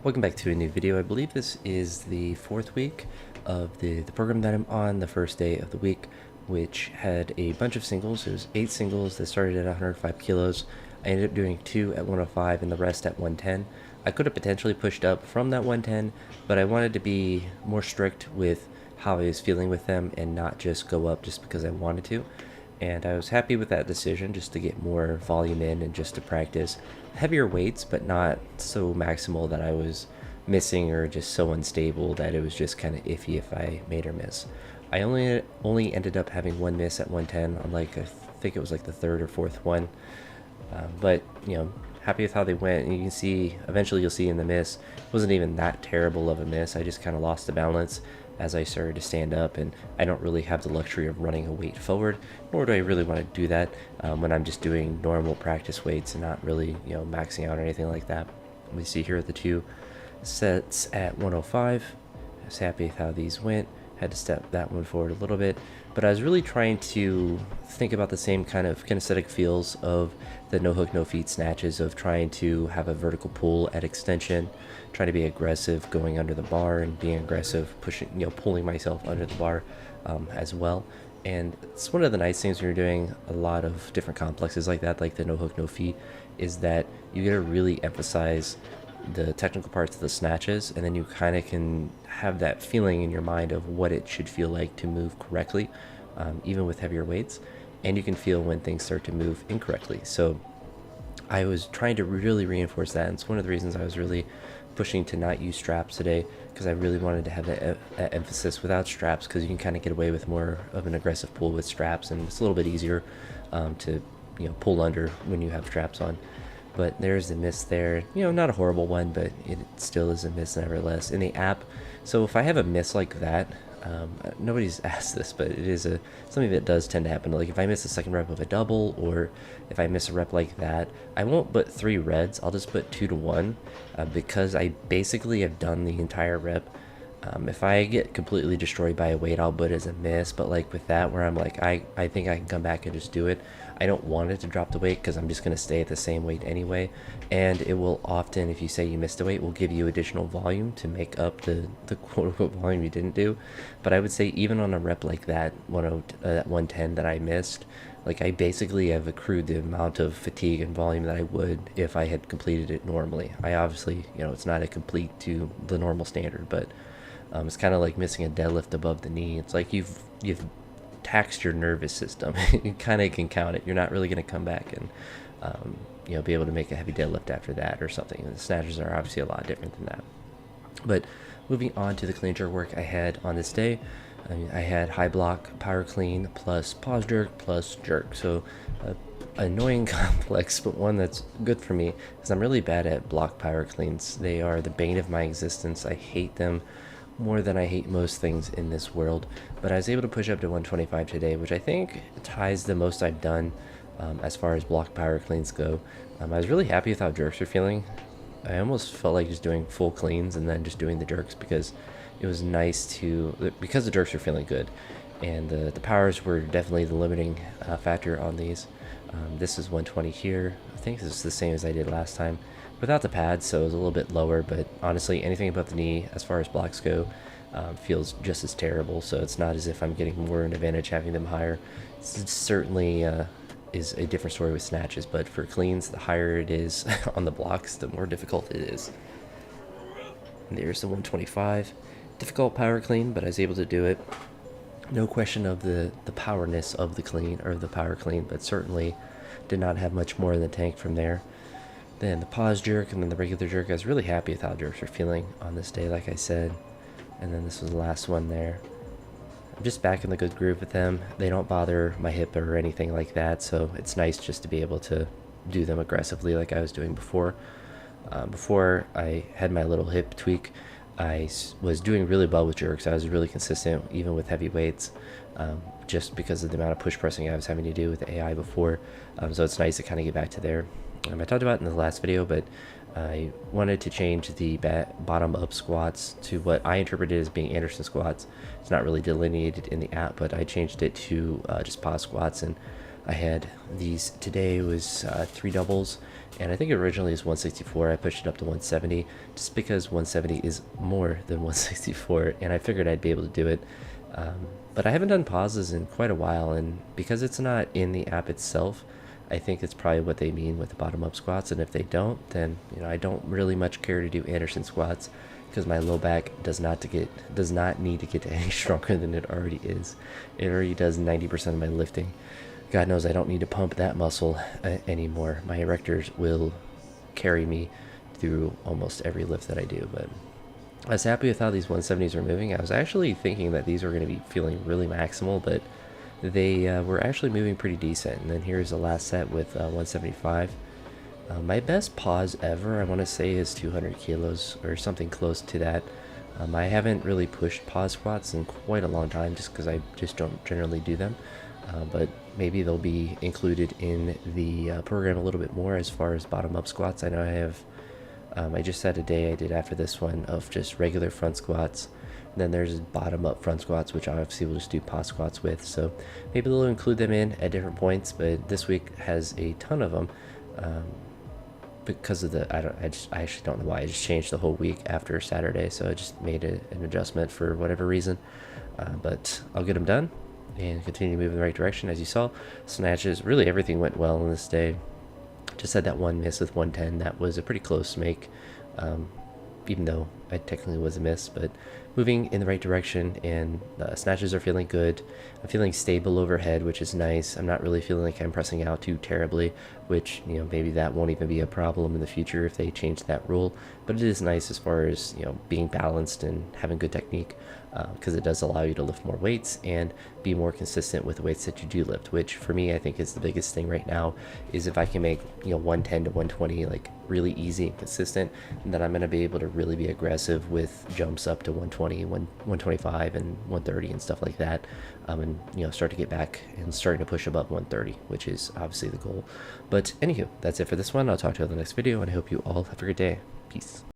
Welcome back to a new video. I believe this is the fourth week of the program that I'm on, the first day of the week, which had a bunch of singles. It was 8 singles that started at 105 kilos. I ended up doing 2 at 105 and the rest at 110. I could have potentially pushed up from that 110, but I wanted to be more strict with how I was feeling with them and not just go up just because I wanted to. And I was happy with that decision just to get more volume in and just to practice heavier weights, but not so maximal that I was missing or just so unstable that it was just kind of iffy if I made or miss. I only ended up having one miss at 110 on I think it was like the third or fourth one. But happy with how they went. And you can see eventually, you'll see in the miss, it wasn't even that terrible of a miss. I just kind of lost the balance as I started to stand up, and I don't really have the luxury of running a weight forward, nor do I really want to do that when I'm just doing normal practice weights and not really maxing out or anything like that. We see here the 2 sets at 105. I was happy with how these went. Had to step that one forward a little bit, but I was really trying to think about the same kind of kinesthetic feels of the no hook no feet snatches, of trying to have a vertical pull at extension, trying to be aggressive going under the bar and being aggressive pushing, pulling myself under the bar as well. And it's one of the nice things when you're doing a lot of different complexes like that, like the no hook no feet, is that you get to really emphasize the technical parts of the snatches, and then you kind of can have that feeling in your mind of what it should feel like to move correctly, even with heavier weights, and you can feel when things start to move incorrectly. So I was trying to really reinforce that, and it's one of the reasons I was really pushing to not use straps today, because I really wanted to have that emphasis without straps, because you can kind of get away with more of an aggressive pull with straps, and it's a little bit easier to pull under when you have straps on. But there's the miss there. Not a horrible one, but it still is a miss nevertheless in the app. So if I have a miss like that, nobody's asked this, but it is something that does tend to happen. Like if I miss a second rep of a double, or if I miss a rep like that, I won't put 3 reds. I'll just put 2 to 1 because I basically have done the entire rep. If I get completely destroyed by a weight, I'll put it as a miss. But like with that, where I'm like, I think I can come back and just do it, I don't want it to drop the weight because I'm just going to stay at the same weight anyway. And it will often, if you say you missed a weight, will give you additional volume to make up the quote-unquote volume you didn't do. But I would say even on a rep like that, 110 that I missed, like I basically have accrued the amount of fatigue and volume that I would if I had completed it normally. I obviously, it's not a complete to the normal standard, but it's kind of like missing a deadlift above the knee. It's like you've taxed your nervous system. You kind of can count it. You're not really going to come back and be able to make a heavy deadlift after that or something. And the snatches are obviously a lot different than that. But moving on to the clean jerk work I had on this day, I had high block power clean plus pause jerk plus jerk. So annoying complex, but one that's good for me, because I'm really bad at block power cleans. They are the bane of my existence. I hate them more than I hate most things in this world. But I was able to push up to 125 today, which I think ties the most I've done as far as block power cleans go. I was really happy with how jerks are feeling. I almost felt like just doing full cleans and then just doing the jerks, because it was nice because the jerks are feeling good, and the powers were definitely the limiting factor on these. This is 120 here. I think this is the same as I did last time without the pads, so it was a little bit lower, but honestly anything above the knee as far as blocks go feels just as terrible, so it's not as if I'm getting more an advantage having them higher. It certainly is a different story with snatches, but for cleans, the higher it is on the blocks, the more difficult it is. And there's the 125. Difficult power clean, but I was able to do it. No question of the powerness of the clean, or the power clean, but certainly did not have much more in the tank from there. Then the pause jerk, and then the regular jerk. I was really happy with how jerks are feeling on this day, like I said. And then this was the last one there. I'm just back in the good groove with them. They don't bother my hip or anything like that, so it's nice just to be able to do them aggressively like I was doing before. Before I had my little hip tweak, I was doing really well with jerks. I was really consistent even with heavy weights, just because of the amount of push pressing I was having to do with the AI before. So it's nice to kind of get back to there. I talked about it in the last video, but I wanted to change the bottom up squats to what I interpreted as being Anderson squats. It's not really delineated in the app, but I changed it to just pause squats, and I had these today was 3 doubles, and I think originally it was 164. I pushed it up to 170 just because 170 is more than 164, and I figured I'd be able to do it. But I haven't done pauses in quite a while, and because it's not in the app itself, I think it's probably what they mean with the bottom up squats. And if they don't, then I don't really much care to do Anderson squats because my low back does not need to get any stronger than it already is. It already does 90% of my lifting. God knows I don't need to pump that muscle anymore. My erectors will carry me through almost every lift that I do. But I was happy with how these 170s were moving. I was actually thinking that these were going to be feeling really maximal, but they were actually moving pretty decent. And then here's the last set with 175. My best pause ever, I want to say, is 200 kilos or something close to that. I haven't really pushed pause squats in quite a long time just because I just don't generally do them. But maybe they'll be included in the program a little bit more as far as bottom up squats. I know I have, I just had a day I did after this one of just regular front squats. And then there's bottom up front squats, which obviously we'll just do pause squats with. So maybe they'll include them in at different points, but this week has a ton of them. Because of the, I actually don't know why. I just changed the whole week after Saturday, so I just made an adjustment for whatever reason. But I'll get them done and continue to move in the right direction. As you saw, snatches, really everything went well on this day. Just had that one miss with 110. That was a pretty close make, even though I technically was a miss, but moving in the right direction, and snatches are feeling good. I'm feeling stable overhead, which is nice. I'm not really feeling like I'm pressing out too terribly, which, maybe that won't even be a problem in the future if they change that rule. But it is nice as far as, being balanced and having good technique, because it does allow you to lift more weights and be more consistent with the weights that you do lift, which for me, I think is the biggest thing right now, is if I can make, 110 to 120, like really easy and consistent, then I'm going to be able to really be aggressive with jumps up to 120, 125 and 130 and stuff like that. And start to get back and starting to push above 130, which is obviously the goal. But anywho, that's it for this one. I'll talk to you in the next video, and I hope you all have a great day. Peace.